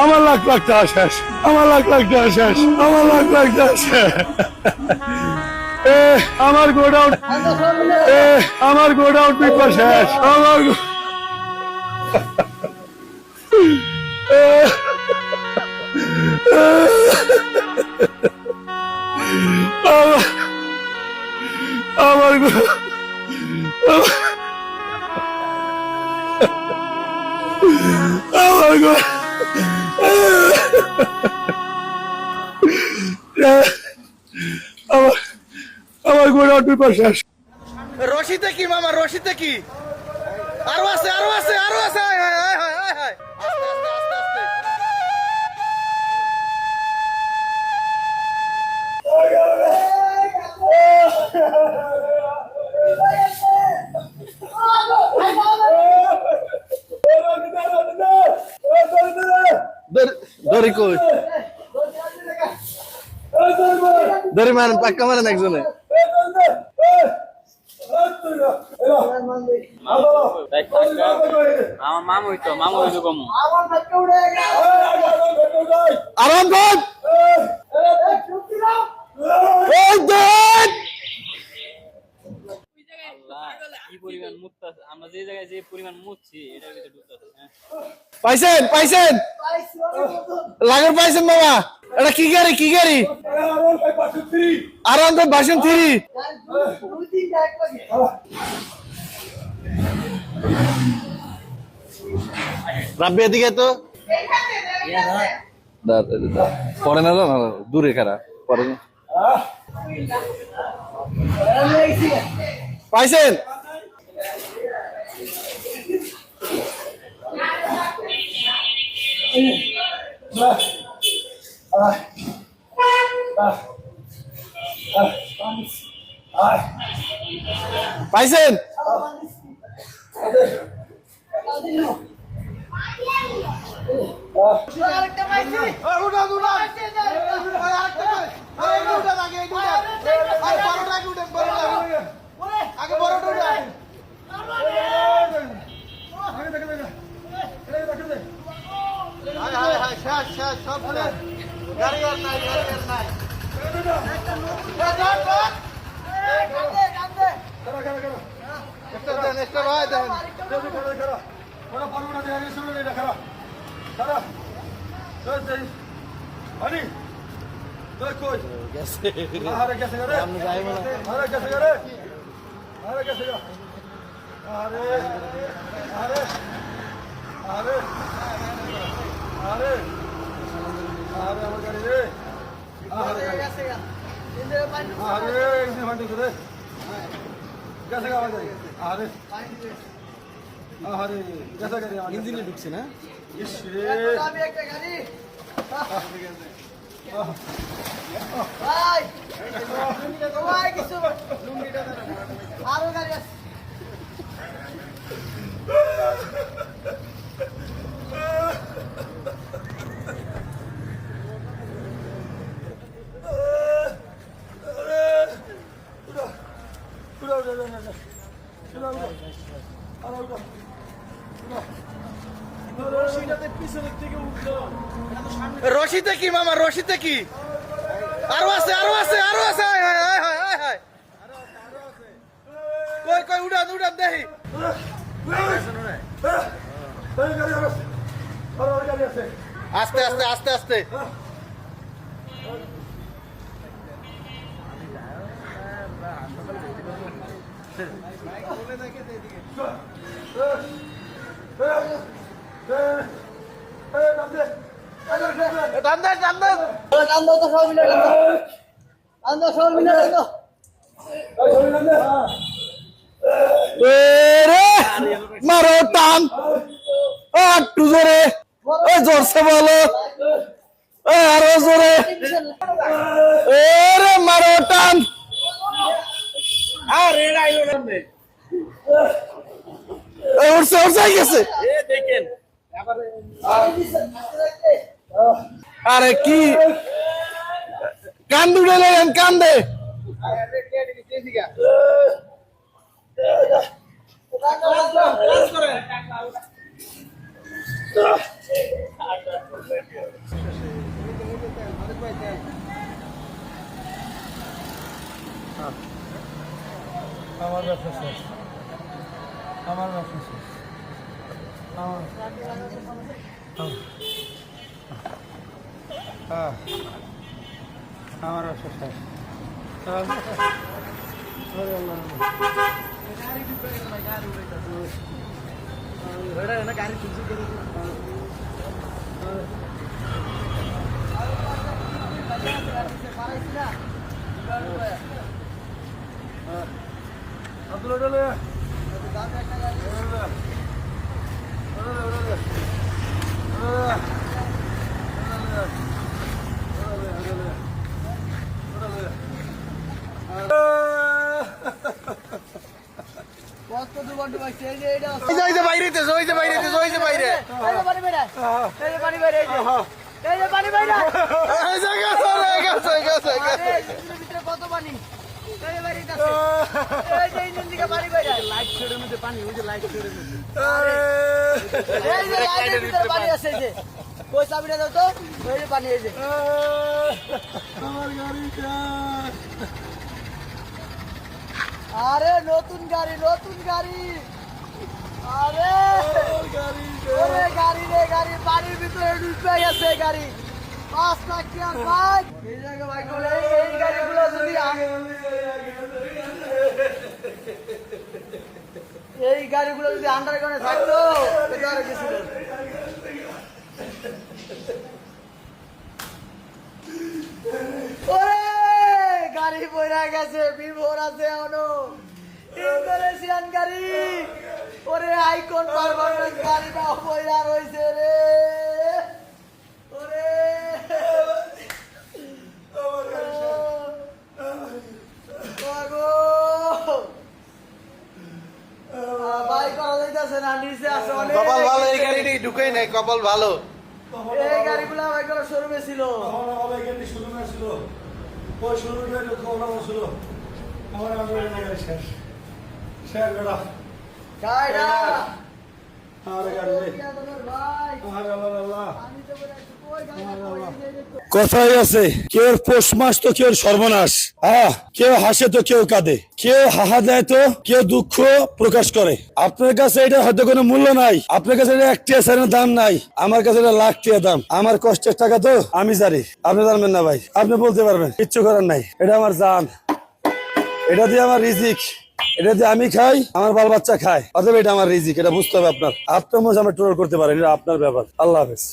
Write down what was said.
আমার লাখ লাখ টাকা শেষ, আমার লাখ লাখ টাকা শেষ, আমার লাখ লাখ টাকা শেষ। আমার গোডাউন, আমার গোডাউন পেপার শেষ, আমার আমার আমার আমার গোডাউন পেপার শেষ। রশিতে কি মামা, রশিতে কি? আরো আছে, আরো আছে, আরো আছে। আয় হায় হায় হায় হায় হায়। আস্তে আস্তে আস্তে আস্তে। দড়ি কই? দড়ি মারেন, পাক্কা মারেন একজনে। আমার মামু হইতো, মামু হইতো কম। আরাম কর। কি পরিমাণ মুততাছে, আমরা যে জায়গায় যে পরিমাণ মুতছি এটার ভিতরে ঢুকতাছে। পাইছেন, পাইছেন, লাগের পাইছেন বাবা। এটা কি গাড়ি, কি গাড়ি? আরাম কর ভাষণ 3। রাব্বি এদিকে তো পরে না, দূরে খারাপ পরে। পাইছেন? পাইছেন? ইঞ্জিনে ঢুকছে না? রশিতে কি মামা, রশিতে কি? আরো আছে, আরো আছে, আরো আছে। আয় হায় হায় হায় হায় হায়। কই কই উড়ান, উড়ান দেখি। আস্তে আস্তে আস্তে আস্তে। মারো টান, একটু জোরে, জোরছে বলো, আরো জোরে, মারো টান। উঠছে, উঠছে গেছে। আরে কি কান দুটো নেন, কান্দে। আমার ব্যবসা শেষ, আমার ব্যবসা শেষ, আমার ব্যবসা শেষ। ওই যে বাইরে হইতেছে, ওই যে বাইরে হইতেছে, ওই যে বাইরে। এই যে গেছে, রে, গেছে, গেছে, গেছে। আমার গাড়িটা আরে নতুন গাড়ি, নতুন গাড়ি। আরে ওরে গাড়ি রে, গাড়ি বাড়ির ভিতরে ঢুকে গেছে গাড়ি। 5 লাখ টাকার বাইক। এই জায়গা বাইক বলে এই গাড়িগুলো যদি এই গাড়িগুলো যদি আন্ডারগ্রাউন্ডে থাকতো তাহলে আর কিছু না। ওরে গাড়ি বইরা গেছে, বিভোর আছে এখনো। ইন্দোনেশিয়ান গাড়ি, ওরে আইকন পারফরম্যান্স গাড়িটা বইরা রইছে রে। ওরে ওগো ভাই করা যাইতাছে না, নিচে আছে অনেক। কপাল ভালো, এই গাড়িটি ঢুকেই নাই, কপাল ভালো। এই গাড়িগুলা ভাই করা শোরুমে ছিল। আমার এখানে শুরু ছিল, ওই শুরুটা খবর ছিল, আমার গাড়ি শেষ, শেষ বেড়া। গাড়িটা আমার গাড়ি ভাই আল্লাহ। আমি তো বলে কই গাড়ি কথাই আছে, কেউ পৌষ মাস তো কেউ সর্বনাশ। কেউ হাসে তো কেউ কাঁদে, কেউ হাহা দেয় তো কেউ দুঃখ প্রকাশ করে। আপনার কাছে এটা হয়তো কোনো মূল্য নাই, আপনার কাছে এটা 1 টাকার দাম নাই, আমার কাছে এটা লাখ টাকা দাম। আমার কষ্টের টাকা তো আমি জানি, আপনি জানবেন না ভাই, আপনি বলতে পারবেন, কিচ্ছু করার নাই। এটা আমার জান, এটা দিয়ে আমার রিজিক, এটা দিয়ে আমি খাই, আমার বাল বাচ্চা খায়, অথবা এটা আমার রিজিক, এটা বুঝতে হবে আপনার। আপনার মধ্যে আমরা টোল করতে পারেন, এটা আপনার ব্যাপার। আল্লাহ হাফেজ।